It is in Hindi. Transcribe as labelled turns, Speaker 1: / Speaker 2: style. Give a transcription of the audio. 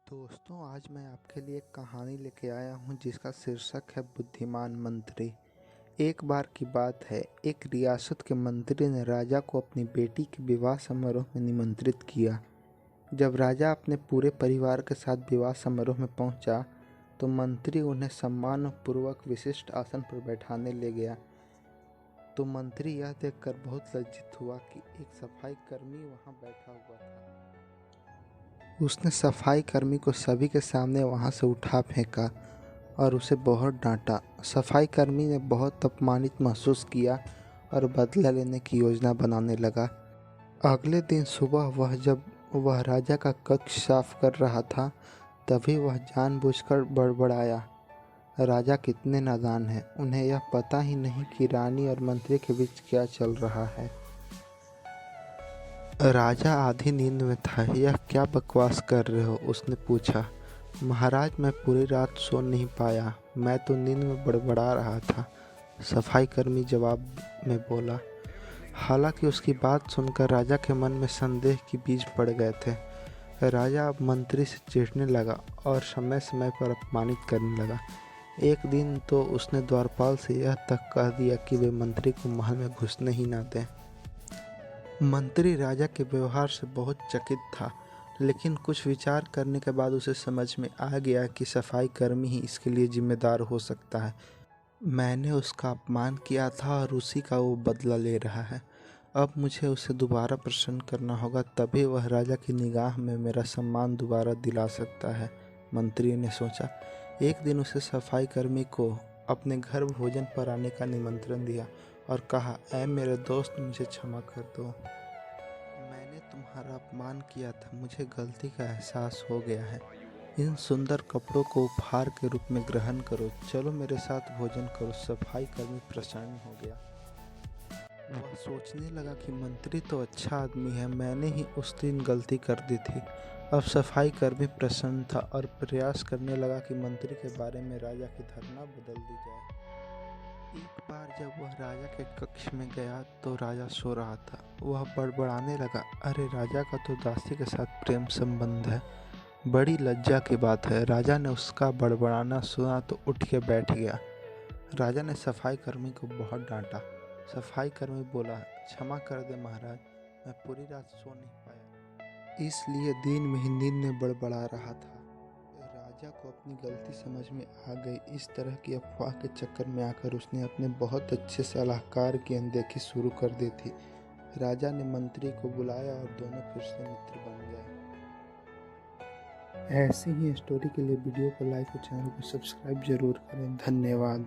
Speaker 1: दोस्तों, आज मैं आपके लिए एक कहानी लेके आया हूँ जिसका शीर्षक है बुद्धिमान मंत्री। एक बार की बात है, एक रियासत के मंत्री ने राजा को अपनी बेटी के विवाह समारोह में निमंत्रित किया। जब राजा अपने पूरे परिवार के साथ विवाह समारोह में पहुंचा, तो मंत्री उन्हें सम्मानपूर्वक विशिष्ट आसन पर बैठाने ले गया। तो मंत्री यह देखकर बहुत लज्जित हुआ कि एक सफाई कर्मी वहां बैठा हुआ था। उसने सफाई कर्मी को सभी के सामने वहां से उठा फेंका और उसे बहुत डांटा। सफाई कर्मी ने बहुत अपमानित महसूस किया और बदला लेने की योजना बनाने लगा। अगले दिन सुबह जब वह राजा का कक्ष साफ कर रहा था, तभी वह जानबूझकर बड़बड़ाया। राजा कितने नादान हैं, उन्हें यह पता ही नहीं कि रानी और मंत्री के बीच क्या चल रहा है। राजा आधी नींद में था। यह क्या बकवास कर रहे हो? उसने पूछा। महाराज, मैं पूरी रात सो नहीं पाया, मैं तो नींद में बड़बड़ा रहा था, सफाई कर्मी जवाब में बोला। हालांकि उसकी बात सुनकर राजा के मन में संदेह के बीज पड़ गए थे। राजा अब मंत्री से चिढ़ने लगा और समय समय पर अपमानित करने लगा। एक दिन तो उसने द्वारपाल से यह तक कह दिया कि वे मंत्री को महल में घुसने ही न दें। मंत्री राजा के व्यवहार से बहुत चकित था, लेकिन कुछ विचार करने के बाद उसे समझ में आ गया कि सफाई कर्मी ही इसके लिए जिम्मेदार हो सकता है। मैंने उसका अपमान किया था और उसी का वो बदला ले रहा है। अब मुझे उसे दोबारा प्रसन्न करना होगा, तभी वह राजा की निगाह में मेरा सम्मान दोबारा दिला सकता है, मंत्री ने सोचा। एक दिन उसे सफाई कर्मी को अपने घर भोजन पर आने का निमंत्रण दिया और कहा, ऐ मेरे दोस्त, मुझे क्षमा कर दो। मैंने तुम्हारा अपमान किया था, मुझे गलती का एहसास हो गया है। इन सुंदर कपड़ों को उपहार के रूप में ग्रहण करो। चलो मेरे साथ भोजन करो। सफाई कर्मी प्रसन्न हो गया। वह सोचने लगा कि मंत्री तो अच्छा आदमी है, मैंने ही उस दिन गलती कर दी थी। अब सफाई कर्मी प्रसन्न था और प्रयास करने लगा कि मंत्री के बारे में राजा की धारणा बदल दी जाए। एक बार जब वह राजा के कक्ष में गया तो राजा सो रहा था। वह बड़बड़ाने लगा, अरे राजा का तो दासी के साथ प्रेम संबंध है, बड़ी लज्जा की बात है। राजा ने उसका बड़बड़ाना सुना तो उठ के बैठ गया। राजा ने सफाई कर्मी को बहुत डांटा। सफाई कर्मी बोला, क्षमा कर दे महाराज, मैं पूरी रात सो नहीं पाया, इसलिए दिन में ही नींद में बड़बड़ा रहा था। राजा को अपनी गलती समझ में आ गई। इस तरह की अफवाह के चक्कर में आकर उसने अपने बहुत अच्छे सलाहकार की अनदेखी शुरू कर दी थी। राजा ने मंत्री को बुलाया और दोनों फिर से मित्र बन गए। ऐसी ही स्टोरी के लिए वीडियो को लाइक और चैनल को सब्सक्राइब जरूर करें। धन्यवाद।